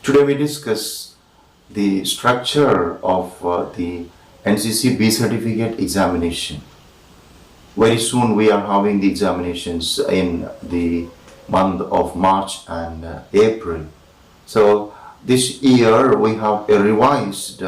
Today we discuss the structure of the NCC B certificate examination. Very soon we are having the examinations in the month of March and April. So this year we have a revised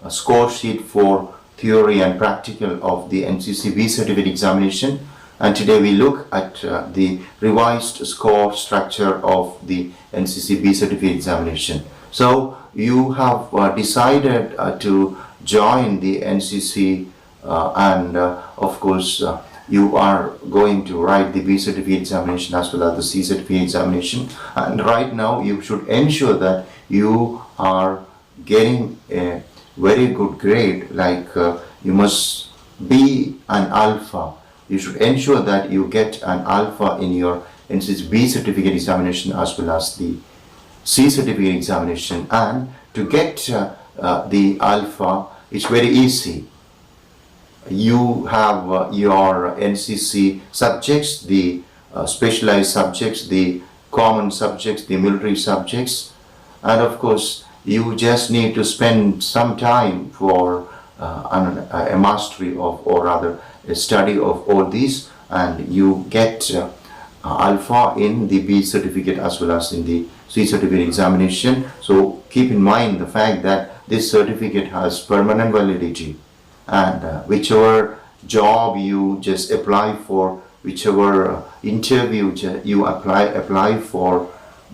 score sheet for theory and practical of the NCC B certificate examination, and today we look at the revised score structure of the NCC B certificate examination. So you have decided to join the NCC and of course you are going to write the B certificate examination as well as the C certificate examination, and right now you should ensure that you are getting a very good grade, like you must be an alpha. You should ensure that you get an alpha in your NCC B certificate examination as well as the C certificate examination, and to get the alpha, it's very easy. You have your NCC subjects, the specialized subjects, the common subjects, the military subjects, and of course you just need to spend some time for a mastery of, or rather a study of all these, and you get alpha in the B certificate as well as in the C certificate examination. So keep in mind the fact that this certificate has permanent validity, and whichever job you just apply for, whichever interview you apply for,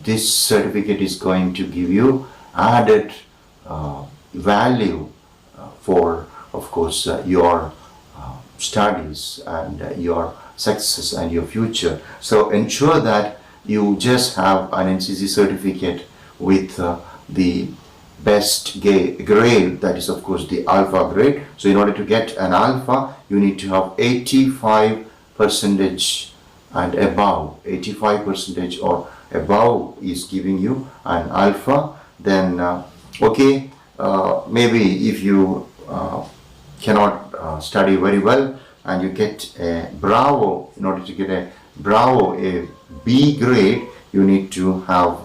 this certificate is going to give you added value for, of course, your studies and your success and your future. So ensure that you just have an NCC certificate with the best grade, that is of course the alpha grade. So in order to get an alpha, you need to have 85% and above. 85% or above is giving you an alpha. Then maybe if you cannot study very well and you get a bravo, in order to get a bravo, a B grade, you need to have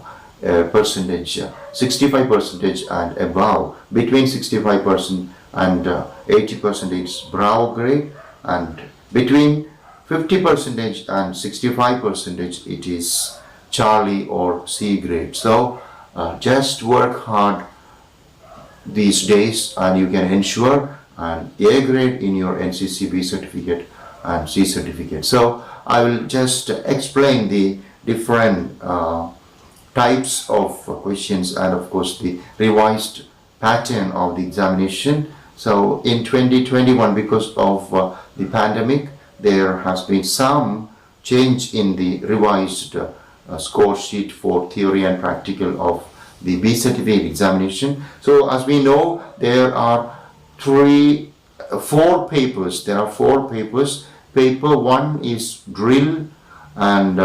a percentage 65% and above. Between 65% and 80% is bravo grade, and between 50% and 65% it is Charlie or C grade. So just work hard these days and you can ensure an A grade in your NCC B certificate and C certificate. So I will just explain the different types of questions and of course the revised pattern of the examination. So in 2021, because of the pandemic, there has been some change in the revised score sheet for theory and practical of the B certificate examination. So as we know, there are four papers. There are four papers. Paper 1 is drill, and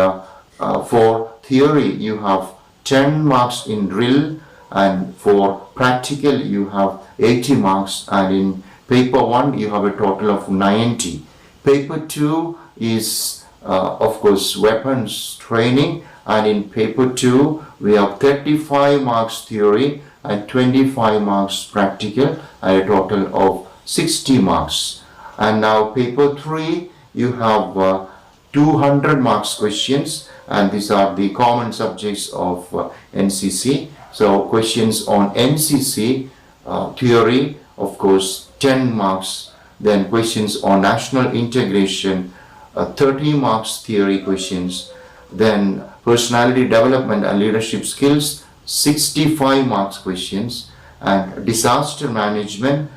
for theory you have 10 marks in drill, and for practical you have 80 marks, and in paper 1 you have a total of 90. Paper 2 is of course weapons training, and in paper 2 we have 35 marks theory and 25 marks practical, and a total of 60 marks. And now paper 3 you have 200 marks questions, and these are the common subjects of NCC. So questions on NCC theory, of course 10 marks. Then questions on national integration, 30 marks theory questions. Then personality development and leadership skills, 65 marks questions. And disaster management,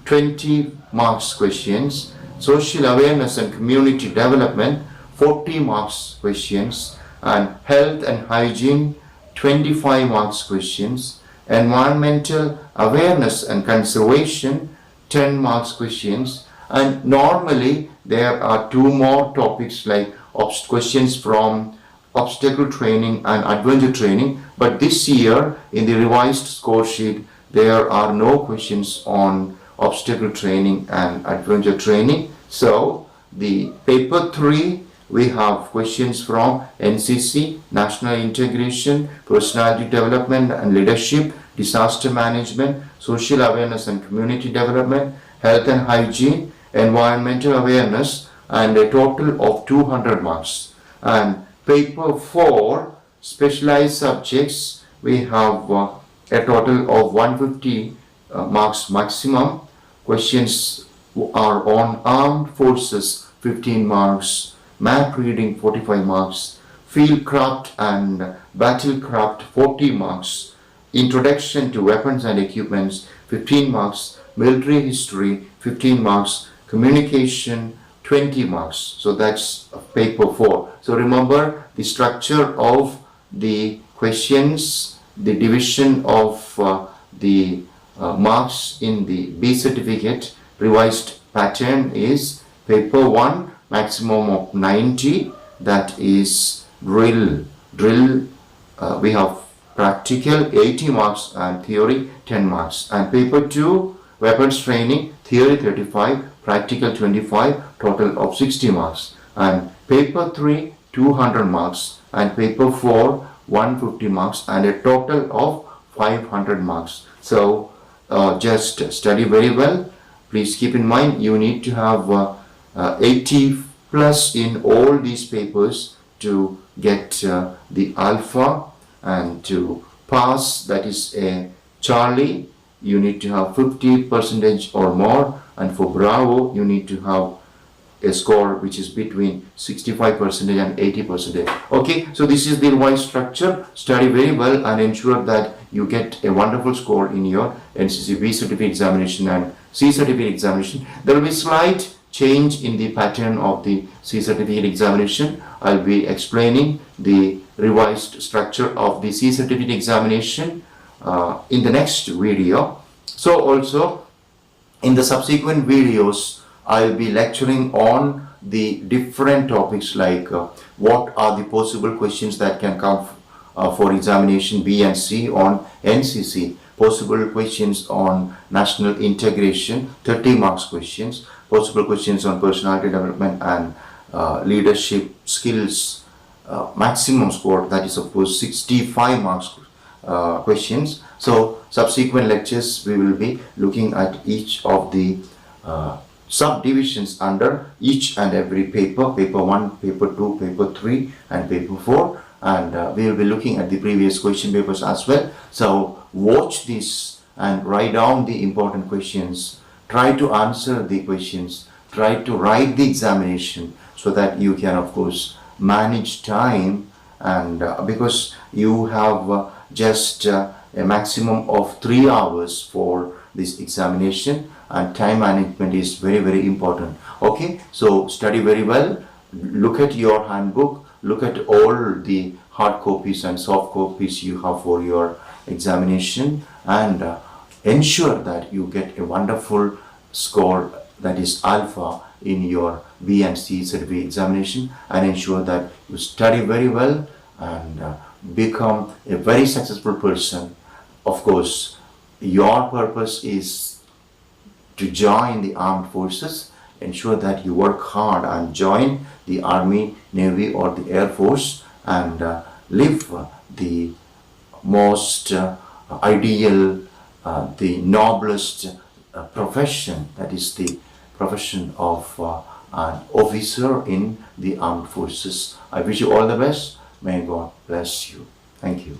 20 marks questions. Social awareness and community development, 40 marks questions. And health and hygiene, 25 marks questions. Environmental awareness and conservation, 10 marks questions. And normally there are two more topics like questions from obstacle training and adventure training, but this year in the revised score sheet there are no questions on obstacle training and adventure training. So the paper 3 we have questions from NCC, National Integration, Personality Development and Leadership, Disaster Management, Social Awareness and Community Development, Health and Hygiene, Environmental Awareness, and a total of 200 marks. And paper 4, specialized subjects, we have a total of 150 marks maximum. Questions are on armed forces, 15 marks, map reading 45 marks, field craft and battlecraft 40 marks, introduction to weapons and equipments 15 marks, military history 15 marks, communication 20 marks. So that's paper 4. So remember the structure of the questions, the division of the marks in the B certificate. Revised pattern is paper 1 maximum of 90, that is drill. We have practical 80 marks and theory 10 marks. And paper 2 weapons training, theory 35, practical 25, total of 60 marks. And paper 3 200 marks, and paper 4 150 marks, and a total of 500 marks. So just study very well. Please keep in mind you need to have 80 plus in all these papers to get the alpha, and to pass, that is a Charlie, you need to have 50% or more, and for Bravo you need to have a score which is between 65% and 80%. Okay, so this is the revised structure. Study very well and ensure that you get a wonderful score in your NCC B certificate examination and C certificate examination. There will be slight change in the pattern of the C certificate examination. I'll be explaining the revised structure of the C certificate examination in the next video. So also in the subsequent videos I'll be lecturing on the different topics like what are the possible questions that can come for examination B and C on NCC, possible questions on national integration, 30 marks questions, possible questions on personality development and leadership skills, maximum score, that is of course 65 marks questions. So subsequent lectures we will be looking at each of the subdivisions under each and every paper, paper 1, paper 2, paper 3 and paper 4, and we will be looking at the previous question papers as well. So watch this and write down the important questions, try to answer the questions, try to write the examination so that you can of course manage time, and because you have just a maximum of 3 hours for this examination, and time management is very, very important. Okay, so study very well, look at your handbook, look at all the hard copies and soft copies you have for your examination, and ensure that you get a wonderful score, that is alpha, in your B and C certificate examination, and ensure that you study very well and become a very successful person. Of course, your purpose is to join the armed forces. Ensure that you work hard and join the Army, Navy or the Air Force, and live the most ideal, the noblest profession, that is the profession of an officer in the armed forces. I wish you all the best. May God bless you. Thank you.